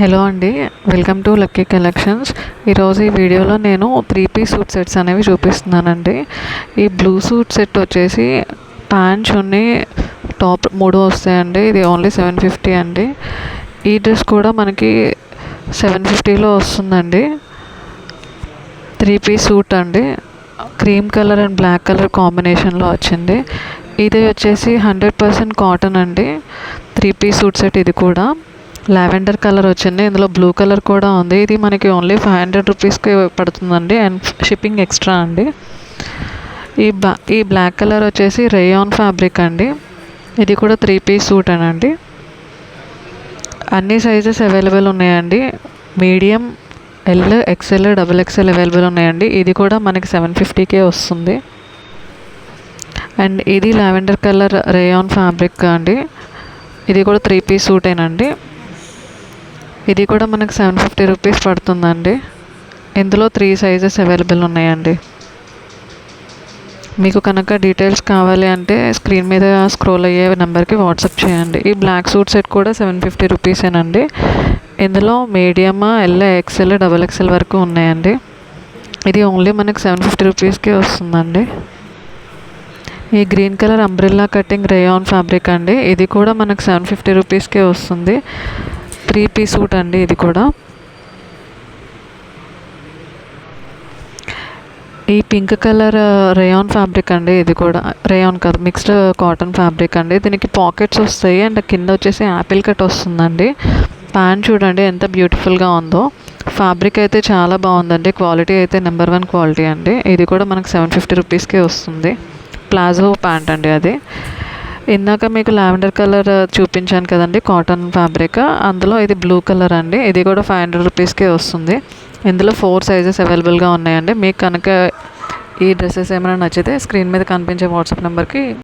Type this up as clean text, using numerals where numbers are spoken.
Hello అండి, welcome to lucky collections. ఈరోజు ఈ వీడియోలో నేను 3 పీస్ సూట్ సెట్స్ అనేవి చూపిస్తున్నానండి. ఈ బ్లూ సూట్ సెట్ వచ్చేసి ప్యాంట్ చున్నీ టాప్ 3 వస్తాయండి. ఇది ఓన్లీ 750 అండి. ఈ డ్రెస్ కూడా మనకి 750లో వస్తుందండి. 3 పీస్ సూట్ అండి. Cream colour and black colour కాంబినేషన్లో వచ్చింది. ఇది వచ్చేసి 100% కాటన్ అండి. 3 పీస్ సూట్ సెట్ ఇది కూడా లావెండర్ కలర్ వచ్చింది. ఇందులో బ్లూ కలర్ కూడా ఉంది. ఇది మనకి ఓన్లీ 500 రూపీస్కి పడుతుందండి అండ్ షిప్పింగ్ ఎక్స్ట్రా అండి. ఈ బ్లాక్ కలర్ వచ్చేసి రేయాన్ ఫ్యాబ్రిక్ అండి. ఇది కూడా 3 పీస్ సూట్ అనండి. అన్ని సైజెస్ అవైలబుల్ ఉన్నాయండి. Medium, L, XL, XXL available ఉన్నాయండి. ఇది కూడా మనకి 750కే వస్తుంది. అండ్ ఇది లావెండర్ కలర్ రేయాన్ ఫ్యాబ్రిక్ అండి. ఇది కూడా 3 పీస్ సూటేనండి. ఇది కూడా మనకు 750 రూపీస్ పడుతుందండి. ఇందులో 3 సైజెస్ అవైలబుల్ ఉన్నాయండి. మీకు కనుక డీటెయిల్స్ కావాలి అంటే స్క్రీన్ మీద స్క్రోల్ అయ్యే నెంబర్కి వాట్సాప్ చేయండి. ఈ బ్లాక్ సూట్ సెట్ కూడా 750 రూపీసేనండి. ఇందులో మీడియం, ఎల్, XL, XXL వరకు ఉన్నాయండి. ఇది ఓన్లీ మనకు 750 రూపీస్కే వస్తుందండి. ఈ green colour umbrella cutting rayon fabric అండి. ఇది కూడా మనకు 750 రూపీస్కే వస్తుంది. 3 పీస్ సూట్ అండి. ఇది కూడా ఈ పింక్ కలర్ రేయాన్ ఫ్యాబ్రిక్ అండి. ఇది కూడా రేయాన్ కాదు, మిక్స్డ్ కాటన్ ఫ్యాబ్రిక్ అండి. దీనికి పాకెట్స్ వస్తాయి అండ్ కింద వచ్చేసి యాపిల్ కట్ వస్తుందండి. ప్యాంట్ చూడండి ఎంత బ్యూటిఫుల్గా ఉందో. ఫ్యాబ్రిక్ అయితే చాలా బాగుందండి. క్వాలిటీ అయితే నెంబర్ 1 క్వాలిటీ అండి. ఇది కూడా మనకు 750 రూపీస్కే వస్తుంది. ప్లాజో ప్యాంట్ అండి అది. ఇందాక మీకు లావెండర్ కలర్ చూపించాను కదండి, కాటన్ ఫ్యాబ్రిక్. అందులో ఇది బ్లూ కలర్ అండి. ఇది కూడా 500 రూపీస్కే వస్తుంది. ఇందులో 4 సైజెస్ అవైలబుల్గా ఉన్నాయండి. మీకు కనుక ఈ డ్రెస్సెస్ ఏమైనా నచ్చితే స్క్రీన్ మీద కనిపించే వాట్సాప్ నెంబర్కి